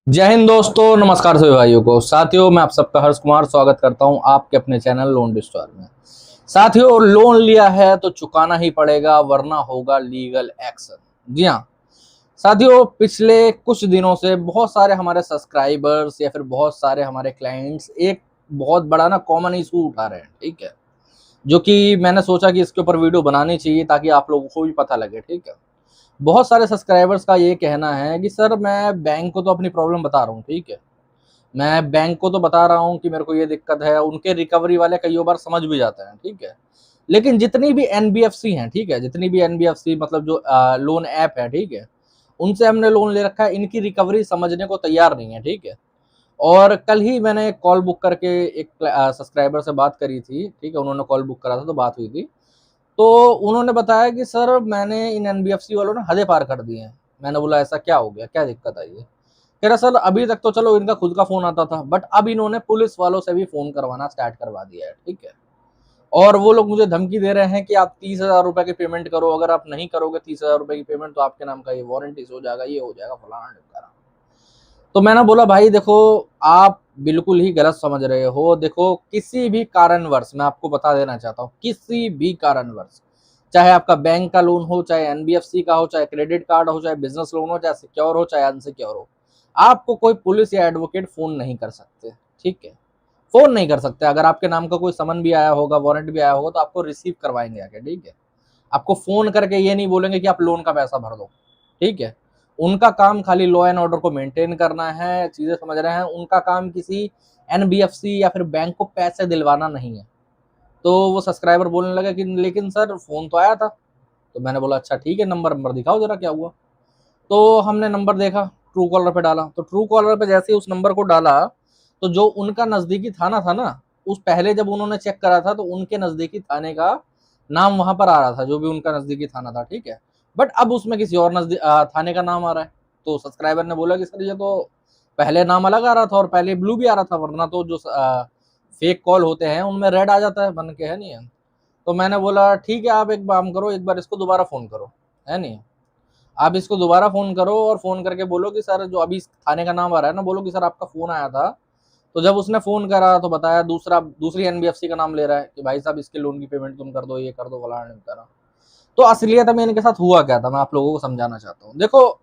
जय हिंद दोस्तों, नमस्कार सभी भाइयों को। साथियों, मैं आप सबका हर्ष कुमार स्वागत करता हूं आपके अपने चैनल लोन डिस्टोर में। साथियों, लोन लिया है तो चुकाना ही पड़ेगा, वरना होगा लीगल एक्शन। जी हाँ साथियों, पिछले कुछ दिनों से बहुत सारे हमारे सब्सक्राइबर्स या फिर बहुत सारे हमारे क्लाइंट्स एक बहुत बड़ा ना कॉमन इशू उठा रहे हैं, ठीक है, जो कि मैंने सोचा कि इसके ऊपर वीडियो बनानी चाहिए ताकि आप लोगों को भी पता लगे, ठीक है। बहुत सारे सब्सक्राइबर्स का ये कहना है कि सर, मैं बैंक को तो अपनी प्रॉब्लम बता रहा हूँ, ठीक है, मैं बैंक को तो बता रहा हूँ कि मेरे को ये दिक्कत है, उनके रिकवरी वाले कई बार समझ भी जाते हैं, ठीक है। लेकिन जितनी भी एनबीएफसी हैं, ठीक है, जितनी भी एनबीएफसी मतलब जो लोन ऐप है, ठीक है, उनसे हमने लोन ले रखा है, इनकी रिकवरी समझने को तैयार नहीं है, ठीक है। और कल ही मैंने एक कॉल बुक करके एक सब्सक्राइबर से बात करी थी, ठीक है, उन्होंने कॉल बुक करा था तो बात हुई थी। तो उन्होंने बताया कि सर, मैंने इन एनबीएफसी वालों ने हदें पार कर दी हैं। मैंने बोला ऐसा क्या हो गया, क्या दिक्कत आई है? कह रहा सर, अभी तक तो चलो इनका खुद का फोन आता था, बट अब इन्होंने पुलिस वालों से भी फोन करवाना स्टार्ट करवा दिया है, ठीक है। और वो लोग मुझे धमकी दे रहे हैं कि आप 30,000 रुपए की पेमेंट करो, अगर आप नहीं करोगे 30,000 रुपए की पेमेंट तो आपके नाम का ये वारंटी हो जाएगा, ये हो जाएगा, फलाना ढिमकाना। तो मैंने बोला भाई देखो, आप बिल्कुल ही गलत समझ रहे हो। देखो, किसी भी कारणवश, मैं आपको बता देना चाहता हूँ, किसी भी कारणवश, चाहे आपका बैंक का लोन हो, चाहे एनबीएफसी का हो, चाहे क्रेडिट कार्ड हो, चाहे बिजनेस लोन हो, चाहे सिक्योर हो, चाहे अनसिक्योर हो, आपको कोई पुलिस या एडवोकेट फोन नहीं कर सकते, ठीक है। फोन नहीं कर सकते। अगर आपके नाम का कोई समन भी आया होगा, वारंट भी आया होगा, तो आपको रिसीव करवाएंगे आके, ठीक है। आपको फोन करके ये नहीं बोलेंगे कि आप लोन का पैसा भर दो, ठीक है। उनका काम खाली लॉ एंड ऑर्डर को मेंटेन करना है, चीजें समझ रहे हैं। उनका काम किसी एनबीएफसी या फिर बैंक को पैसे दिलवाना नहीं है। तो वो सब्सक्राइबर बोलने लगा कि लेकिन सर, फोन तो आया था। तो मैंने बोला अच्छा ठीक है, नंबर नंबर दिखाओ जरा क्या हुआ। तो हमने नंबर देखा, ट्रू कॉलर पे डाला, तो ट्रू कॉलर पे जैसे ही उस नंबर को डाला, तो जो उनका नजदीकी थाना था ना, उस पहले जब उन्होंने चेक करा था तो उनके नजदीकी थाने का नाम वहां पर आ रहा था, जो भी उनका नजदीकी थाना था, ठीक है। बट अब उसमें किसी और थाने का नाम आ रहा है। तो सब्सक्राइबर ने बोला कि सर, ये तो पहले नाम अलग आ रहा था और पहले ब्लू भी आ रहा था, वरना तो जो फेक कॉल होते हैं उनमें रेड आ जाता है, बन के, है नहीं है। तो मैंने बोला ठीक है, आप एक काम करो, एक बार इसको दोबारा फोन करो, है नहीं, आप इसको दोबारा फोन करो और फोन करके बोलो कि सर, जो अभी थाने का नाम आ रहा है ना, बोलो कि सर आपका फोन आया था। तो जब उसने फोन करा तो बताया दूसरी एनबीएफसी का नाम ले रहा है कि भाई साहब, इसके लोन की पेमेंट तुम कर दो, ये कर दो, फलाना नहीं करा। तो असलियत में इनके साथ हुआ क्या था, मैं आप लोगों को समझाना चाहता हूँ। देखो,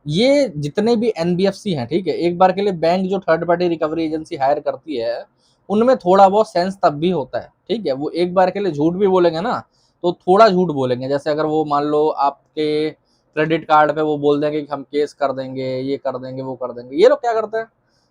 ये जितने भी एनबीएफसी हैं, ठीक है, एक बार के लिए बैंक जो third party recovery agency hire करती है, उनमें थोड़ा बहुत सेंस तब भी होता है, ठीक है। वो एक बार के लिए झूठ भी बोलेंगे ना, तो थोड़ा झूठ बोलेंगे। जैसे अगर वो मान लो आपके क्रेडिट कार्ड पे वो बोल देंगे कि हम केस कर देंगे, ये कर देंगे, वो कर देंगे, ये लोग क्या करते हैं,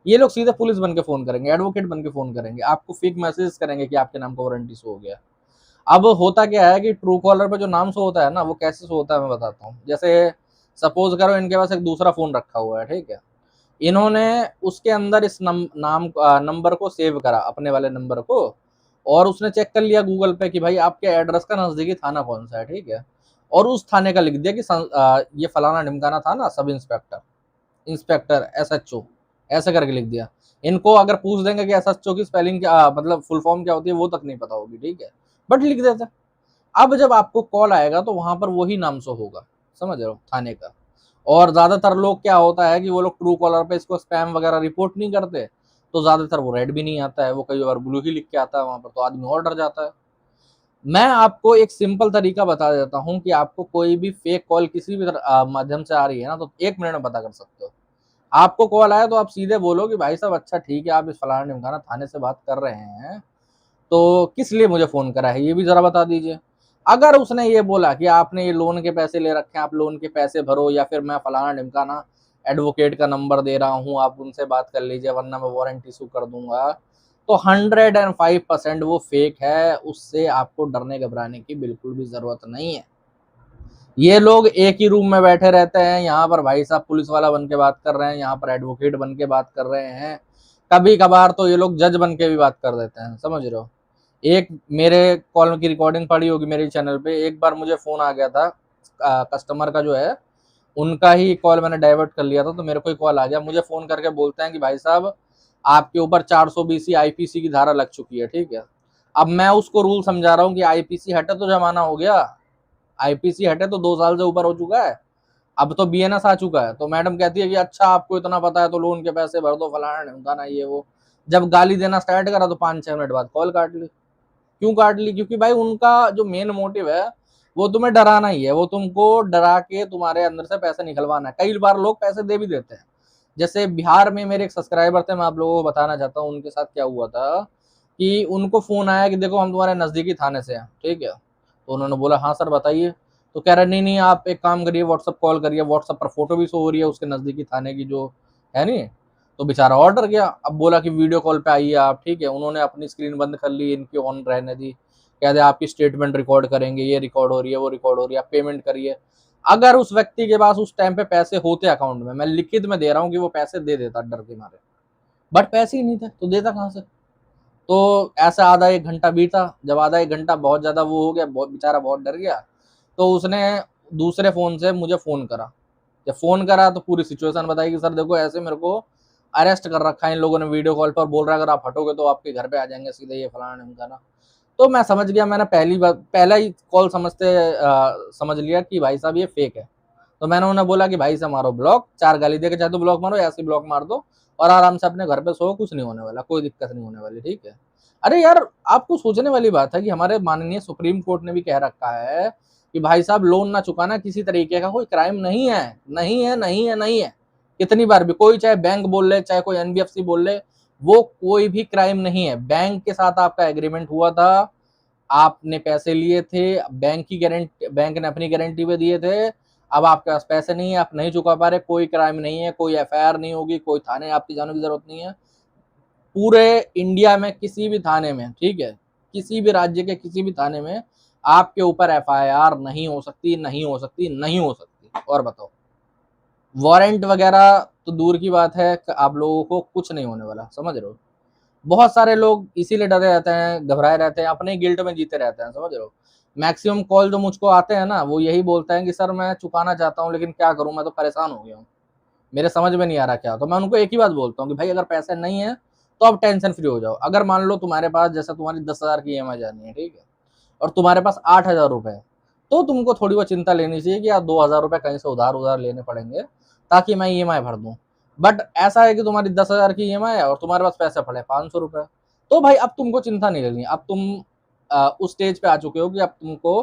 ये लोग सीधे पुलिस बन के फोन करेंगे, एडवोकेट बन के फोन करेंगे, आपको फेक मैसेज करेंगे कि आपके नाम का वारंटी शो हो गया। अब होता क्या है कि ट्रू कॉलर पे जो नाम शो होता है ना, वो कैसे शो होता है मैं बताता हूँ। जैसे सपोज करो इनके पास एक दूसरा फोन रखा हुआ है, ठीक है। इन्होंने उसके अंदर इस नंबर को सेव करा, अपने वाले नंबर को, और उसने चेक कर लिया गूगल पे कि भाई आपके एड्रेस का नजदीकी थाना कौन सा है, ठीक है। और उस थाने का लिख दिया कि ये फलाना ढिमकाना थाना, सब इंस्पेक्टर, इंस्पेक्टर एसएचओ, ऐसे करके लिख दिया। इनको अगर पूछ देंगे कि एसएचओ की स्पेलिंग क्या, मतलब फुल फॉर्म क्या होती है, वो तक नहीं पता होगी, ठीक है, बट लिख देते। अब जब आपको कॉल आएगा तो वहां पर वही नाम शो होगा, समझ रहे हो, थाने का। और ज्यादातर लोग क्या होता है कि वो लोग ट्रू कॉलर पे इसको स्पैम वगैरह रिपोर्ट नहीं करते, तो ज्यादातर वो रेड भी नहीं आता है, वो कई बार ब्लू ही लिख के आता है वहां पर, तो आदमी और डर जाता है। मैं आपको एक सिंपल तरीका बता देता हूँ कि आपको कोई भी फेक कॉल किसी भी माध्यम से आ रही है ना, तो 1 मिनट में पता कर सकते हो। आपको कॉल आया तो आप सीधे बोलो कि भाई साहब, अच्छा ठीक है, आप इस फलाना ढिमकाना थाने से बात कर रहे हैं, तो किस लिए मुझे फोन करा है, ये भी जरा बता दीजिए। अगर उसने ये बोला कि आपने ये लोन के पैसे ले रखे हैं, आप लोन के पैसे भरो, या फिर मैं फलाना ढिमकाना एडवोकेट का नंबर दे रहा हूँ, आप उनसे बात कर लीजिए, वरना मैं वारंट इशू कर दूंगा, तो 105% वो फेक है। उससे आपको डरने घबराने की बिल्कुल भी जरूरत नहीं है। ये लोग एक ही रूम में बैठे रहते हैं, यहाँ पर भाई साहब पुलिस वाला बन के बात कर रहे हैं, यहाँ पर एडवोकेट बन के बात कर रहे हैं, कभी कभार तो ये लोग जज बन के भी बात कर देते हैं, समझ रहे हो। एक मेरे कॉल की रिकॉर्डिंग पड़ी होगी मेरे चैनल पे, एक बार मुझे फोन आ गया था कस्टमर का, जो है उनका ही कॉल मैंने डाइवर्ट कर लिया था, तो मेरे को ही कॉल आ गया, मुझे फोन करके बोलते हैं कि भाई साहब, आपके ऊपर 420 आईपीसी की धारा लग चुकी है, ठीक है। अब मैं उसको रूल समझा रहा हूँ कि आईपीसी हटे तो जमाना हो गया, आईपीसी हटे तो 2 साल से ऊपर हो चुका है। अब तो बीएनएस आ चुका है, तो मैडम कहती है कि अच्छा आपको इतना पता है तो लोन के पैसे भर दो, फलाना ढिमकाना ये वो। जब गाली देना स्टार्ट करा तो 5-6 मिनट बाद कॉल काट ली। क्यों काट ली? क्योंकि भाई उनका जो मेन मोटिव है वो तुम्हें डराना ही है, वो तुमको डरा के तुम्हारे अंदर से पैसे निकलवाना है। कई बार लोग पैसे दे भी देते हैं। जैसे बिहार में मेरे एक सब्सक्राइबर थे, मैं आप लोगों को बताना चाहता हूँ उनके साथ क्या हुआ था। कि उनको फोन आया कि देखो हम तुम्हारे नजदीकी थाने से हैं, ठीक है। तो उन्होंने बोला हाँ सर बताइए। तो कह रहे नहीं नहीं आप एक काम करिए, व्हाट्सअप कॉल करिए, व्हाट्सअप पर फोटो भी शो हो रही है उसके नजदीकी थाने की जो है नहीं। तो बेचारा और डर गया। अब बोला कि वीडियो कॉल पे आइए आप, ठीक है। उन्होंने अपनी स्क्रीन बंद कर ली, इनकी ऑन रहने दी। कह दे आपकी स्टेटमेंट रिकॉर्ड करेंगे, ये रिकॉर्ड हो रही है वो रिकॉर्ड हो रही है, आप पेमेंट करिए। अगर उस व्यक्ति के पास उस टाइम पे पैसे होते अकाउंट में, मैं लिखित में दे रहा हूँ कि वो पैसे दे देता डर के मारे। बट पैसे ही नहीं थे तो देता कहाँ से? तो ऐसा आधा एक घंटा बीता। जब आधा एक घंटा बहुत ज्यादा वो हो गया, बहुत बेचारा बहुत डर गया, तो उसने दूसरे फोन से मुझे फोन करा। जब फोन करा तो पूरी सिचुएशन बताई कि सर देखो ऐसे मेरे को अरेस्ट कर रखा है इन लोगों ने वीडियो कॉल पर, बोल रहा है अगर आप हटोगे तो आपके घर पे आ जाएंगे सीधे, ये फलाना ढिमकाना। तो मैं समझ गया, मैंने पहला ही कॉल समझ लिया कि भाई साहब ये फेक है। तो मैंने उन्हें बोला कि भाई से मारो ब्लॉक, 4 गाली दे के चाहे तो ब्लॉक मारो, ऐसे ब्लॉक मार दो और आराम से अपने घर पे सो, कुछ नहीं होने वाला, कोई दिक्कत नहीं होने वाली, ठीक है। अरे यार आपको सोचने वाली बात है कि हमारे माननीय सुप्रीम कोर्ट ने भी कह रखा है कि भाई साहब लोन ना चुकाना किसी तरीके का कोई क्राइम नहीं है, नहीं है, नहीं है, नहीं है। कितनी बार भी कोई चाहे बैंक बोल ले, चाहे कोई एनबीएफसी बोल ले, वो कोई भी क्राइम नहीं है। बैंक के साथ आपका एग्रीमेंट हुआ था, आपने पैसे लिए थे, बैंक की गारंटी, बैंक ने अपनी गारंटी पे दिए थे। अब आपके पास पैसे नहीं है, आप नहीं चुका पा रहे, कोई क्राइम नहीं है, कोई एफआईआर नहीं होगी, कोई थाने आपकी जाने की जरूरत नहीं है। पूरे इंडिया में किसी भी थाने में, ठीक है, किसी भी राज्य के किसी भी थाने में आपके ऊपर एफआईआर नहीं हो सकती, नहीं हो सकती, नहीं हो सकती। और बताओ, वारंट वगैरह तो दूर की बात है, आप लोगों को कुछ नहीं होने वाला, समझ रहे हो। बहुत सारे लोग इसीलिए डरे रहते हैं, घबराए रहते हैं, अपने गिल्ट में जीते रहते हैं, समझ रहे हो। मैक्सिमम कॉल जो मुझको आते हैं ना, वो यही बोलते हैं कि सर मैं चुकाना चाहता हूँ लेकिन क्या करूं, मैं तो परेशान हो गया हूँ, मेरे समझ में नहीं आ रहा क्या। तो मैं उनको एक ही बात बोलता हूँ कि भाई अगर पैसे नहीं है तो आप टेंशन फ्री हो जाओ। अगर मान लो तुम्हारे पास, जैसे तुम्हारी 10,000 की ईएमआई जानी है, ठीक है, और तुम्हारे पास 8,000 रुपए है, तो तुमको थोड़ी बहुत चिंता लेनी चाहिए कि यार 2,000 रुपए कहीं से उधार उधार लेने पड़ेंगे ताकि मैं ईएमआई भर दूं। बट ऐसा है कि तुम्हारी 10,000 की ईएमआई है और तुम्हारे पास पैसे पड़े 500 रुपए, तो भाई अब तुमको चिंता नहीं लेनी। अब तुम उस स्टेज पे आ चुके हो कि अब तुमको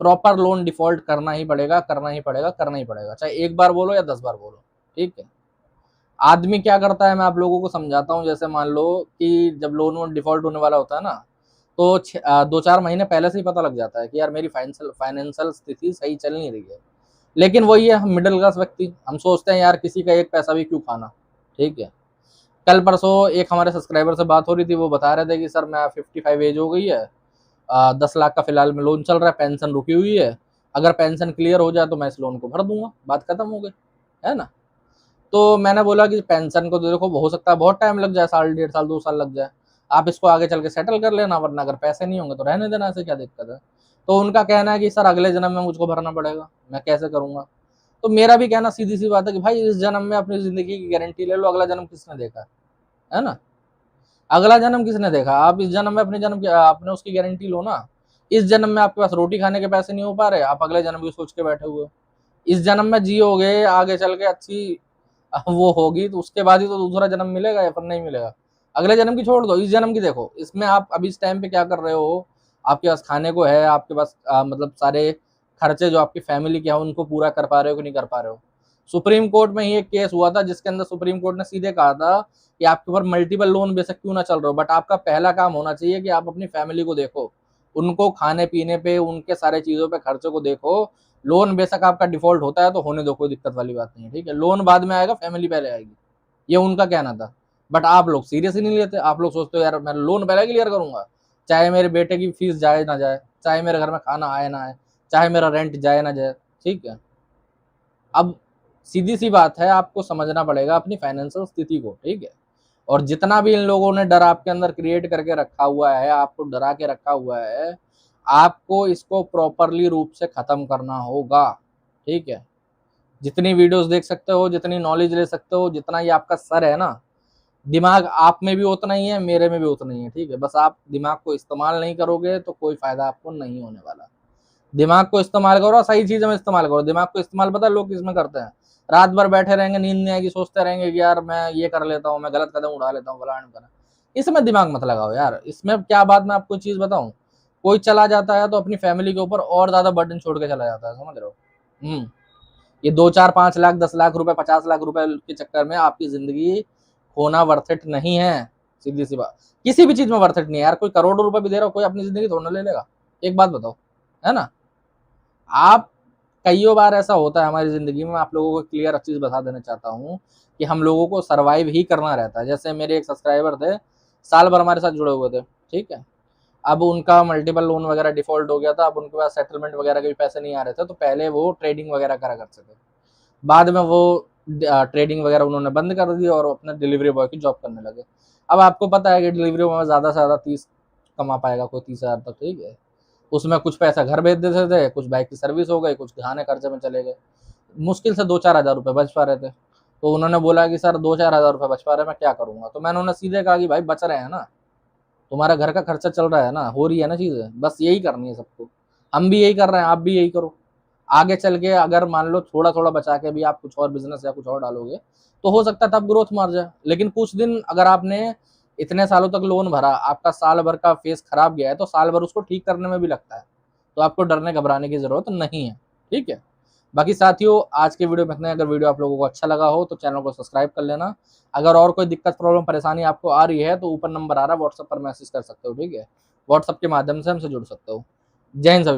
प्रॉपर लोन डिफॉल्ट करना ही पड़ेगा, करना ही पड़ेगा, करना ही पड़ेगा, चाहे एक बार बोलो या 10 बार बोलो, ठीक है। आदमी क्या करता है मैं आप लोगों को समझाता हूँ। जैसे मान लो कि जब लोन वोन डिफॉल्ट होने वाला होता है ना, तो 2-4 महीने पहले से ही पता लग जाता है कि यार मेरी फाइनेंशियल स्थिति सही चल नहीं रही है। लेकिन वही है, हम मिडिल क्लास व्यक्ति, हम सोचते हैं यार किसी का एक पैसा भी क्यों खाना, ठीक है। कल परसों एक हमारे सब्सक्राइबर से बात हो रही थी, वो बता रहे थे कि सर मैं 55 एज हो गई है, 10 लाख का फिलहाल में लोन चल रहा है, पेंशन रुकी हुई है, अगर पेंशन क्लियर हो जाए तो मैं इस लोन को भर दूंगा, बात खत्म हो गई, है ना। तो मैंने बोला कि पेंशन को तो देखो हो सकता है बहुत टाइम लग जाए, साल 1.5 साल 2 साल लग जाए, आप इसको आगे चल के सेटल कर लेना, वरना अगर पैसे नहीं होंगे तो रहने देना, ऐसे क्या दिक्कत है। तो उनका कहना है कि सर अगले जन्म में मुझको भरना पड़ेगा, मैं कैसे करूंगा। तो मेरा भी कहना सीधी सी बात है कि भाई इस जन्म में अपनी जिंदगी की गारंटी ले लो, अगला जन्म किसने देखा है ना। अगला जन्म किसने देखा, आप इस जन्म में अपने जन्म की आपने उसकी गारंटी लो ना। इस जन्म में आपके पास रोटी खाने के पैसे नहीं हो पा रहे, आप अगले जन्म की सोच के बैठे हुए हो। इस जन्म में जियोगे, आगे चल के अच्छी वो होगी तो उसके बाद ही तो दूसरा जन्म मिलेगा, या फिर नहीं मिलेगा। अगले जन्म की छोड़ दो, इस जन्म की देखो, इसमें आप अभी इस टाइम पे क्या कर रहे हो। आपके पास खाने को है, आपके पास मतलब सारे खर्चे जो आपकी फैमिली के हैं उनको पूरा कर पा रहे हो कि नहीं कर पा रहे हो। सुप्रीम कोर्ट में ही एक केस हुआ था जिसके अंदर सुप्रीम कोर्ट ने सीधे कहा था कि आपके ऊपर मल्टीपल लोन बेशक क्यों ना चल रहे हो, बट आपका पहला काम होना चाहिए कि आप अपनी फैमिली को देखो, उनको खाने पीने पे, उनके सारे चीजों पे खर्चों को देखो। लोन बेशक आपका डिफॉल्ट होता है तो होने दो, कोई दिक्कत वाली बात नहीं है, ठीक है। लोन बाद में आएगा, फैमिली पहले आएगी, ये उनका कहना था। बट आप लोग सीरियस ही नहीं लेते, आप लोग सोचते हो यार मैं लोन पहले क्लियर करूंगा, चाहे मेरे बेटे की फीस जाए ना जाए, चाहे मेरे घर में खाना आए ना आए, चाहे मेरा रेंट जाए ना जाए, ठीक है। अब सीधी सी बात है, आपको समझना पड़ेगा अपनी फाइनेंशियल स्थिति को, ठीक है। और जितना भी इन लोगों ने डर आपके अंदर क्रिएट करके रखा हुआ है, आपको डरा के रखा हुआ है, आपको इसको प्रॉपरली रूप से खत्म करना होगा, ठीक है। जितनी वीडियोस देख सकते हो, जितनी नॉलेज ले सकते हो, जितना ये आपका सर है ना, दिमाग आप में भी उतना ही है, मेरे में भी उतना ही है, ठीक है। बस आप दिमाग को इस्तेमाल नहीं करोगे तो कोई फायदा आपको नहीं होने वाला। दिमाग को इस्तेमाल करो, सही चीजों में इस्तेमाल करो। दिमाग को इस्तेमाल पता है लोग किसमें करते हैं? रात भर बैठे रहेंगे, नींद नहीं आएगी, सोचते रहेंगे कि यार मैं ये कर लेता हूँ, मैं गलत कदम उठा लेता हूँ, फलाना करा। इसमें दिमाग मत लगाओ यार। इसमें क्या बात, मैं आपको चीज बताऊं, कोई चला जाता है तो अपनी फैमिली के ऊपर और ज्यादा बर्डन छोड़ के चला जाता है, समझ रहे हो? ये 2 4 5 लाख 10 लाख रुपए 50 लाख रुपए के चक्कर में आपकी जिंदगी होना वर्थ इट नहीं है। सीधी सी बात, किसी भी चीज में वर्थ इट नहीं है यार। कोई करोड़ों रुपए भी दे रहा हो, कोई अपनी जिंदगी थोड़ा ना ले लेगा। एक बात बताओ, है ना? आप, कईयों बार ऐसा होता है हमारी जिंदगी में, आप लोगों को क्लियर चीज बता देना चाहता हूँ कि हम लोगों को सरवाइव ही करना रहता है। जैसे मेरे एक सब्सक्राइबर थे, साल भर हमारे साथ जुड़े हुए थे, ठीक है। अब उनका मल्टीपल लोन वगैरह डिफॉल्ट हो गया था, अब उनके पास सेटलमेंट वगैरह के भी पैसे नहीं आ रहे थे, तो पहले वो ट्रेडिंग वगैरह करा करते थे। बाद में वो ट्रेडिंग वगैरह उन्होंने बंद कर दी और अपने डिलीवरी बॉय की जॉब करने लगे। अब आपको पता है कि डिलीवरी बॉय में ज़्यादा से ज़्यादा 30 कमा पाएगा, कोई 30,000 तक, ठीक है। उसमें कुछ पैसा घर भेज देते थे, कुछ बाइक की सर्विस हो गई, कुछ खाने खर्चे में चले गए। मुश्किल से 2 4 हज़ार रुपये बच पा रहे थे। तो उन्होंने बोला कि सर 2 4 हज़ार रुपये बच पा रहे हैं, मैं क्या करूँगा? तो मैंने उन्हें सीधे कहा कि भाई बच रहे हैं ना, तुम्हारा घर का खर्चा चल रहा है ना, हो रही है ना चीज़ें, बस यही करनी है सबको। हम भी यही कर रहे हैं, आप भी यही करो। आगे चल के अगर मान लो थोड़ा थोड़ा बचा के भी आप कुछ और बिजनेस या कुछ और डालोगे, तो हो सकता है तब ग्रोथ मार जाए। लेकिन कुछ दिन अगर आपने इतने सालों तक लोन भरा, आपका साल भर का फेस खराब गया है, तो साल भर उसको ठीक करने में भी लगता है। तो आपको डरने घबराने की जरूरत नहीं है, ठीक है। बाकी साथियों, आज के वीडियो में इतना ही। अगर वीडियो आप लोगों को अच्छा लगा हो तो चैनल को सब्सक्राइब कर लेना। अगर और कोई दिक्कत, प्रॉब्लम, परेशानी आपको आ रही है तो ऊपर नंबर आ रहा है, व्हाट्सएप पर मैसेज कर सकते हो, ठीक है। व्हाट्सएप के माध्यम से हमसे जुड़ सकते हो। जय हिंद सभी।